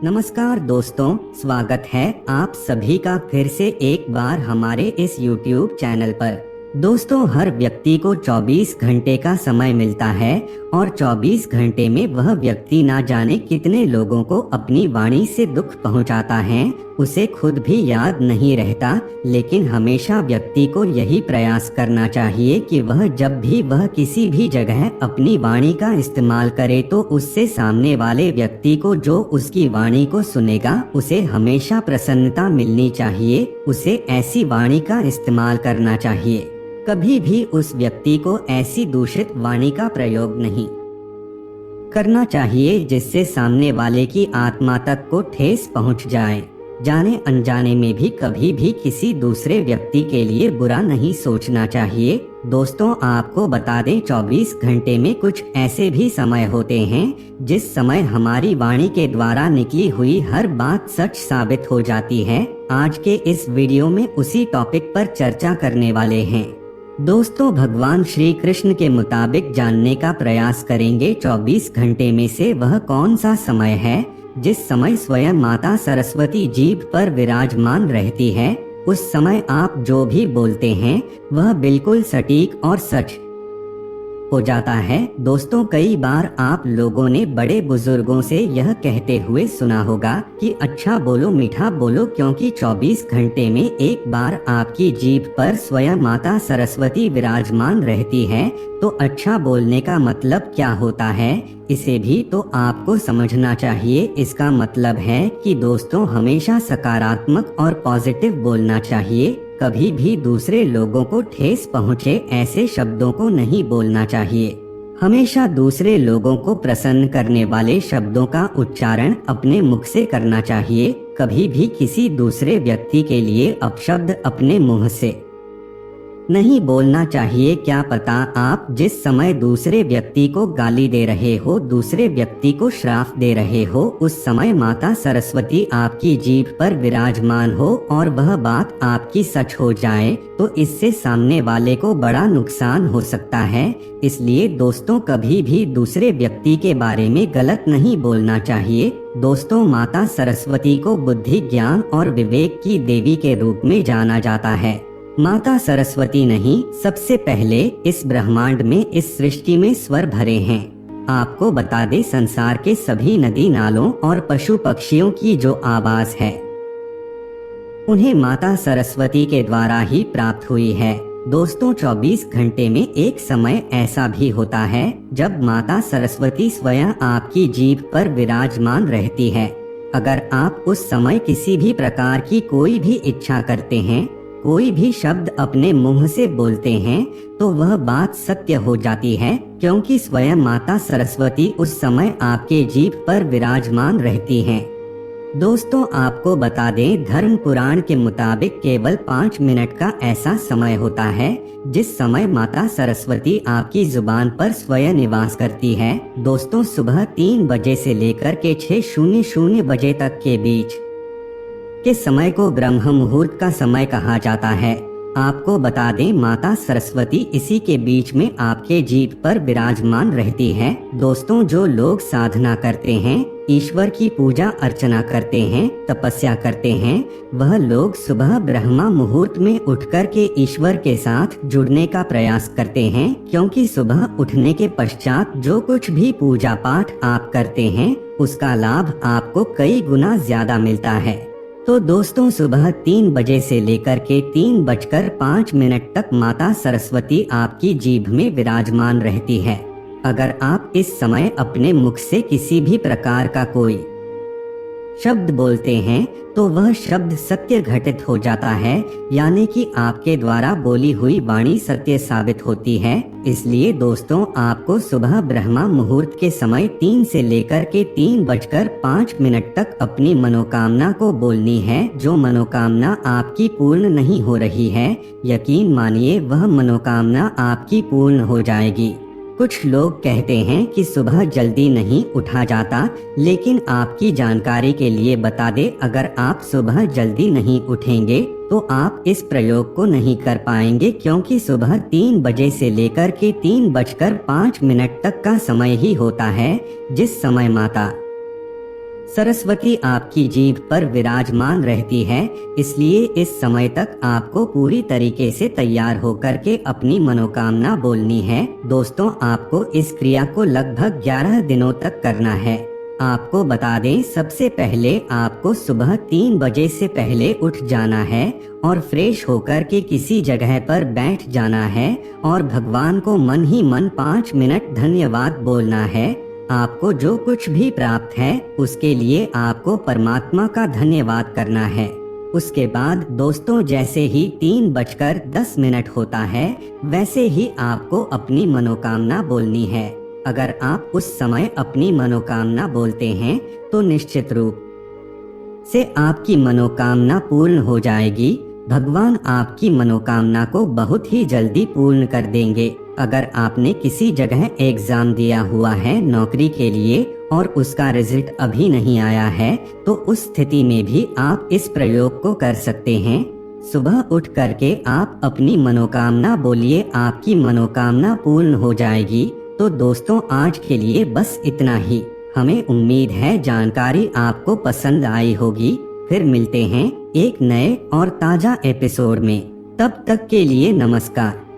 नमस्कार दोस्तों, स्वागत है आप सभी का फिर से एक बार हमारे इस YouTube चैनल पर। दोस्तों, हर व्यक्ति को 24 घंटे का समय मिलता है और 24 घंटे में वह व्यक्ति ना जाने कितने लोगों को अपनी वाणी से दुख पहुंचाता है, उसे खुद भी याद नहीं रहता। लेकिन हमेशा व्यक्ति को यही प्रयास करना चाहिए कि वह जब भी वह किसी भी जगह अपनी वाणी का इस्तेमाल करे तो उससे सामने वाले व्यक्ति को जो उसकी वाणी को सुनेगा उसे हमेशा प्रसन्नता मिलनी चाहिए। उसे ऐसी वाणी का इस्तेमाल करना चाहिए। कभी भी उस व्यक्ति को ऐसी दूषित वाणी का प्रयोग नहीं करना चाहिए जिससे सामने वाले की आत्मा तक को ठेस पहुंच जाए। जाने अनजाने में भी कभी भी किसी दूसरे व्यक्ति के लिए बुरा नहीं सोचना चाहिए। दोस्तों, आपको बता दें, 24 घंटे में कुछ ऐसे भी समय होते हैं जिस समय हमारी वाणी के द्वारा निकली हुई हर बात सच साबित हो जाती है। आज के इस वीडियो में उसी टॉपिक पर चर्चा करने वाले हैं। दोस्तों, भगवान श्री कृष्ण के मुताबिक जानने का प्रयास करेंगे 24 घंटे में से वह कौन सा समय है जिस समय स्वयं माता सरस्वती जीभ पर विराजमान रहती है। उस समय आप जो भी बोलते हैं वह बिल्कुल सटीक और सच हो जाता है। दोस्तों, कई बार आप लोगों ने बड़े बुजुर्गों से यह कहते हुए सुना होगा कि अच्छा बोलो, मीठा बोलो, क्योंकि 24 घंटे में एक बार आपकी जीभ पर स्वयं माता सरस्वती विराजमान रहती है। तो अच्छा बोलने का मतलब क्या होता है, इसे भी तो आपको समझना चाहिए। इसका मतलब है कि दोस्तों, हमेशा सकारात्मक और पॉजिटिव बोलना चाहिए। कभी भी दूसरे लोगों को ठेस पहुंचे ऐसे शब्दों को नहीं बोलना चाहिए। हमेशा दूसरे लोगों को प्रसन्न करने वाले शब्दों का उच्चारण अपने मुख से करना चाहिए। कभी भी किसी दूसरे व्यक्ति के लिए अपशब्द अपने मुंह से नहीं बोलना चाहिए। क्या पता आप जिस समय दूसरे व्यक्ति को गाली दे रहे हो, दूसरे व्यक्ति को श्राप दे रहे हो, उस समय माता सरस्वती आपकी जीभ पर विराजमान हो और वह बात आपकी सच हो जाए तो इससे सामने वाले को बड़ा नुकसान हो सकता है। इसलिए दोस्तों, कभी भी दूसरे व्यक्ति के बारे में गलत नहीं बोलना चाहिए। दोस्तों, माता सरस्वती को बुद्धि, ज्ञान और विवेक की देवी के रूप में जाना जाता है। माता सरस्वती नहीं, सबसे पहले इस ब्रह्मांड में, इस सृष्टि में स्वर भरे हैं। आपको बता दे, संसार के सभी नदी नालों और पशु पक्षियों की जो आवाज है उन्हें माता सरस्वती के द्वारा ही प्राप्त हुई है। दोस्तों, 24 घंटे में एक समय ऐसा भी होता है जब माता सरस्वती स्वयं आपकी जीभ पर विराजमान रहती है। अगर आप उस समय किसी भी प्रकार की कोई भी इच्छा करते हैं, कोई भी शब्द अपने मुंह से बोलते हैं तो वह बात सत्य हो जाती है, क्योंकि स्वयं माता सरस्वती उस समय आपके जीभ पर विराजमान रहती हैं। दोस्तों, आपको बता दें, धर्म पुराण के मुताबिक केवल 5 मिनट का ऐसा समय होता है जिस समय माता सरस्वती आपकी जुबान पर स्वयं निवास करती है। दोस्तों, सुबह 3 बजे से लेकर के 6:00 बजे तक के बीच के समय को ब्रह्म मुहूर्त का समय कहा जाता है। आपको बता दें, माता सरस्वती इसी के बीच में आपके जीभ पर विराजमान रहती है। दोस्तों, जो लोग साधना करते हैं, ईश्वर की पूजा अर्चना करते हैं, तपस्या करते हैं, वह लोग सुबह ब्रह्मा मुहूर्त में उठकर के ईश्वर के साथ जुड़ने का प्रयास करते हैं, क्योंकि सुबह उठने के पश्चात जो कुछ भी पूजा पाठ आप करते हैं उसका लाभ आपको कई गुना ज्यादा मिलता है। तो दोस्तों, सुबह 3 बजे से लेकर के 3:05 तक माता सरस्वती आपकी जीभ में विराजमान रहती है। अगर आप इस समय अपने मुख से किसी भी प्रकार का कोई शब्द बोलते हैं तो वह शब्द सत्य घटित हो जाता है, यानी कि आपके द्वारा बोली हुई वाणी सत्य साबित होती है। इसलिए दोस्तों, आपको सुबह ब्रह्मा मुहूर्त के समय 3 से लेकर के 3:05 तक अपनी मनोकामना को बोलनी है। जो मनोकामना आपकी पूर्ण नहीं हो रही है, यकीन मानिए वह मनोकामना आपकी पूर्ण हो जाएगी। कुछ लोग कहते हैं कि सुबह जल्दी नहीं उठा जाता, लेकिन आपकी जानकारी के लिए बता दे, अगर आप सुबह जल्दी नहीं उठेंगे तो आप इस प्रयोग को नहीं कर पाएंगे, क्योंकि सुबह 3 बजे से लेकर के 3:05 तक का समय ही होता है जिस समय माता सरस्वती आपकी जीभ पर विराजमान रहती है, इसलिए इस समय तक आपको पूरी तरीके से तैयार होकर के अपनी मनोकामना बोलनी है। दोस्तों, आपको इस क्रिया को लगभग 11 दिनों तक करना है। आपको बता दें, सबसे पहले आपको सुबह 3 बजे से पहले उठ जाना है और फ्रेश होकर के किसी जगह पर बैठ जाना है और भगवान को मन ही मन 5 मिनट धन्यवाद बोलना है। आपको जो कुछ भी प्राप्त है उसके लिए आपको परमात्मा का धन्यवाद करना है। उसके बाद दोस्तों, जैसे ही 3:10 होता है, वैसे ही आपको अपनी मनोकामना बोलनी है। अगर आप उस समय अपनी मनोकामना बोलते हैं तो निश्चित रूप से आपकी मनोकामना पूर्ण हो जाएगी। भगवान आपकी मनोकामना को बहुत ही जल्दी पूर्ण कर देंगे। अगर आपने किसी जगह एग्जाम दिया हुआ है नौकरी के लिए और उसका रिजल्ट अभी नहीं आया है, तो उस स्थिति में भी आप इस प्रयोग को कर सकते हैं। सुबह उठ करके आप अपनी मनोकामना बोलिए, आपकी मनोकामना पूर्ण हो जाएगी। तो दोस्तों, आज के लिए बस इतना ही। हमें उम्मीद है जानकारी आपको पसंद आई होगी। फिर मिलते हैं एक नए और ताजा एपिसोड में। तब तक के लिए नमस्कार।